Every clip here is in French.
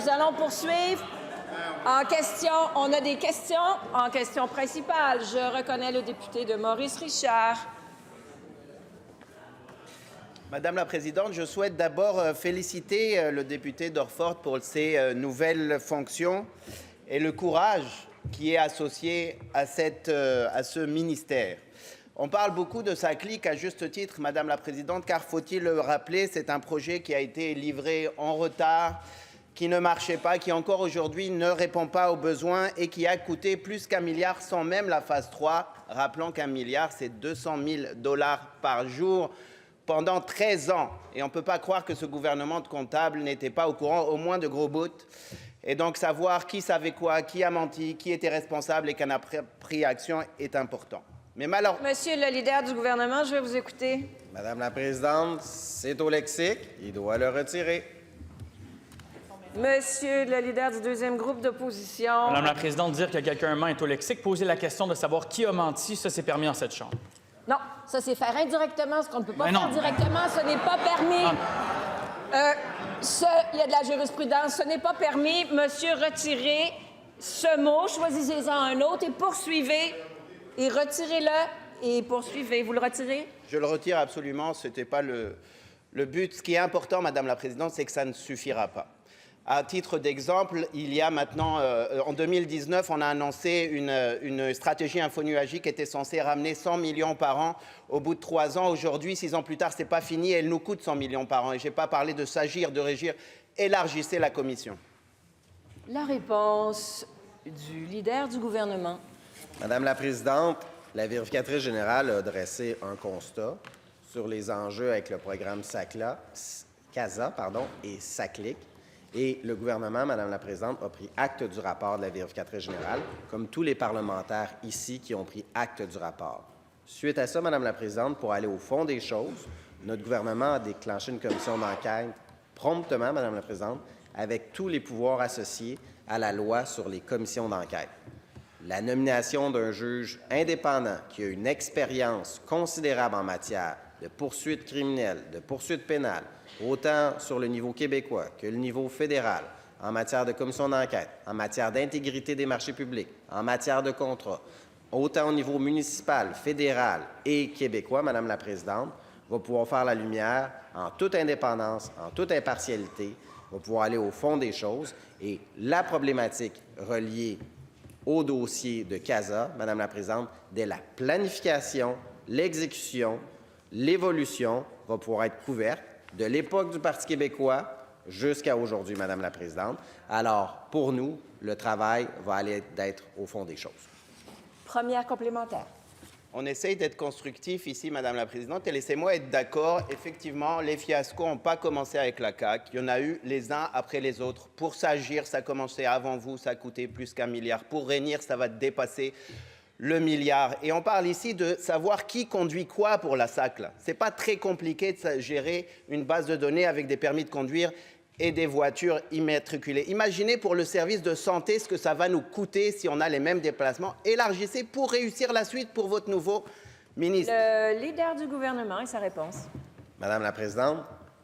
nous allons poursuivre. En question, on a des questions. En question principale, je reconnais le député de Maurice Richard. Madame la Présidente, je souhaite d'abord féliciter le député d'Orford pour ses nouvelles fonctions et le courage qui est associé à ce ministère. On parle beaucoup de sa clique à juste titre, Madame la Présidente, car faut-il le rappeler, c'est un projet qui a été livré en retard, qui ne marchait pas, qui encore aujourd'hui ne répond pas aux besoins et qui a coûté plus qu'1 milliard sans même la phase 3. Rappelons qu'1 milliard, c'est 200 000 $ par jour pendant 13 ans. Et on ne peut pas croire que ce gouvernement de comptables n'était pas au courant, au moins de gros bouts. Et donc savoir qui savait quoi, qui a menti, qui était responsable et qui en a pris action est important. Mais malheureusement... Monsieur le leader du gouvernement, je vais vous écouter. Madame la Présidente, c'est au lexique. Il doit le retirer. Monsieur le leader du deuxième groupe d'opposition. Madame la Présidente, dire que quelqu'un ment est au lexique. Poser la question de savoir qui a menti, ça, c'est permis en cette Chambre. Non, ça, c'est faire indirectement ce qu'on ne peut pas Mais faire non. directement. Ce n'est pas permis. Il y a de la jurisprudence. Ce n'est pas permis. Monsieur, retirez ce mot, choisissez-en un autre et poursuivez. Et retirez-le et poursuivez. Vous le retirez? Je le retire absolument. Ce n'était pas le but. Ce qui est important, Madame la Présidente, c'est que ça ne suffira pas. À titre d'exemple, il y a maintenant, en 2019, on a annoncé une stratégie infonuagique qui était censée ramener 100 millions par an au bout de 3 ans. Aujourd'hui, 6 ans plus tard, ce n'est pas fini et elle nous coûte 100 millions par an. Et je n'ai pas parlé de s'agir, de régir. Élargissez la commission. La réponse du leader du gouvernement. Madame la Présidente, la vérificatrice générale a dressé un constat sur les enjeux avec le programme CASA et SACLIC. Et le gouvernement, Madame la Présidente, a pris acte du rapport de la vérificatrice générale, comme tous les parlementaires ici qui ont pris acte du rapport. Suite à ça, Madame la Présidente, pour aller au fond des choses, notre gouvernement a déclenché une commission d'enquête promptement, Madame la Présidente, avec tous les pouvoirs associés à la loi sur les commissions d'enquête. La nomination d'un juge indépendant qui a une expérience considérable en matière de poursuites criminelles, de poursuites pénales, autant sur le niveau québécois que le niveau fédéral, en matière de commission d'enquête, en matière d'intégrité des marchés publics, en matière de contrats, autant au niveau municipal, fédéral et québécois, Madame la Présidente, va pouvoir faire la lumière en toute indépendance, en toute impartialité, va pouvoir aller au fond des choses. Et la problématique reliée au dossier de CASA, Madame la Présidente, dès la planification, l'exécution, l'évolution va pouvoir être couverte de l'époque du Parti québécois jusqu'à aujourd'hui, Madame la Présidente. Alors, pour nous, le travail va aller d'être au fond des choses. Première complémentaire. On essaye d'être constructif ici, Madame la Présidente, et laissez-moi être d'accord. Effectivement, les fiascos n'ont pas commencé avec la CAQ. Il y en a eu les uns après les autres. Pour s'agir, ça a commencé avant vous, ça a coûté plus qu'1 milliard. Pour réunir, ça va dépasser le milliard. Et on parle ici de savoir qui conduit quoi pour la SAC. Ce n'est pas très compliqué de gérer une base de données avec des permis de conduire et des voitures immatriculées. Imaginez pour le service de santé ce que ça va nous coûter si on a les mêmes déplacements. Élargissez pour réussir la suite pour votre nouveau ministre. Le leader du gouvernement et sa réponse. Madame la Présidente,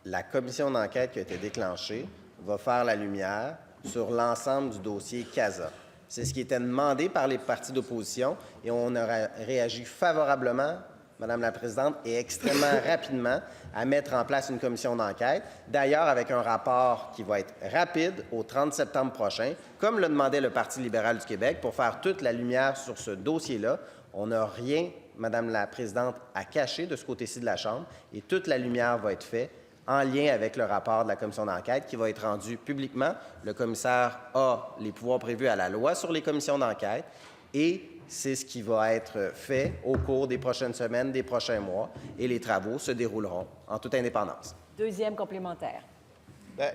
la commission d'enquête qui a été déclenchée va faire la lumière sur l'ensemble du dossier CASA. C'est ce qui était demandé par les partis d'opposition et on a réagi favorablement, Madame la Présidente, et extrêmement rapidement à mettre en place une commission d'enquête, d'ailleurs avec un rapport qui va être rapide au 30 septembre prochain, comme le demandait le Parti libéral du Québec, pour faire toute la lumière sur ce dossier-là. On n'a rien, Madame la Présidente, à cacher de ce côté-ci de la Chambre et toute la lumière va être faite en lien avec le rapport de la commission d'enquête qui va être rendu publiquement. Le commissaire a les pouvoirs prévus à la loi sur les commissions d'enquête et c'est ce qui va être fait au cours des prochaines semaines, des prochains mois, et les travaux se dérouleront en toute indépendance. Deuxième complémentaire.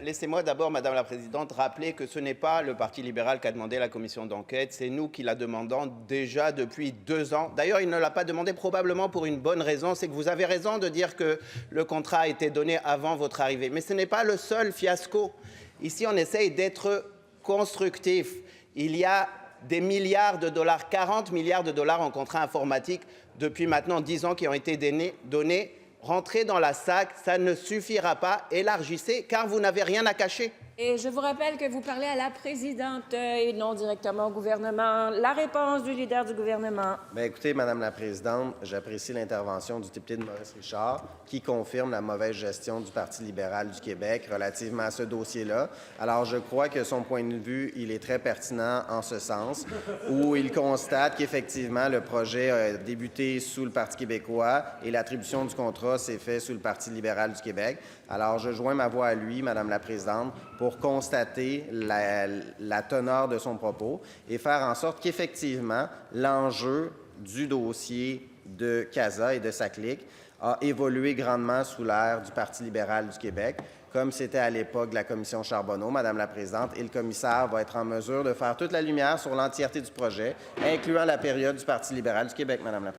Laissez-moi d'abord, Madame la Présidente, rappeler que ce n'est pas le Parti libéral qui a demandé la commission d'enquête, c'est nous qui la demandons déjà depuis 2 ans. D'ailleurs, il ne l'a pas demandé probablement pour une bonne raison, c'est que vous avez raison de dire que le contrat a été donné avant votre arrivée. Mais ce n'est pas le seul fiasco. Ici, on essaye d'être constructif. Il y a des milliards de dollars, 40 milliards de dollars en contrats informatiques depuis maintenant 10 ans qui ont été donnés. Rentrez dans la SAC, ça ne suffira pas. Élargissez, car vous n'avez rien à cacher. Et je vous rappelle que vous parlez à la présidente et non directement au gouvernement. La réponse du leader du gouvernement. Bien, écoutez, Madame la Présidente, j'apprécie l'intervention du député de Maurice Richard qui confirme la mauvaise gestion du Parti libéral du Québec relativement à ce dossier-là. Alors, je crois que son point de vue, il est très pertinent en ce sens, où il constate qu'effectivement, le projet a débuté sous le Parti québécois et l'attribution du contrat s'est faite sous le Parti libéral du Québec. Alors, je joins ma voix à lui, Madame la Présidente, pour constater la teneur de son propos et faire en sorte qu'effectivement, l'enjeu du dossier de CASA et de sa clique a évolué grandement sous l'ère du Parti libéral du Québec, comme c'était à l'époque de la commission Charbonneau, Madame la Présidente, et le commissaire va être en mesure de faire toute la lumière sur l'entièreté du projet, incluant la période du Parti libéral du Québec, Madame la Présidente.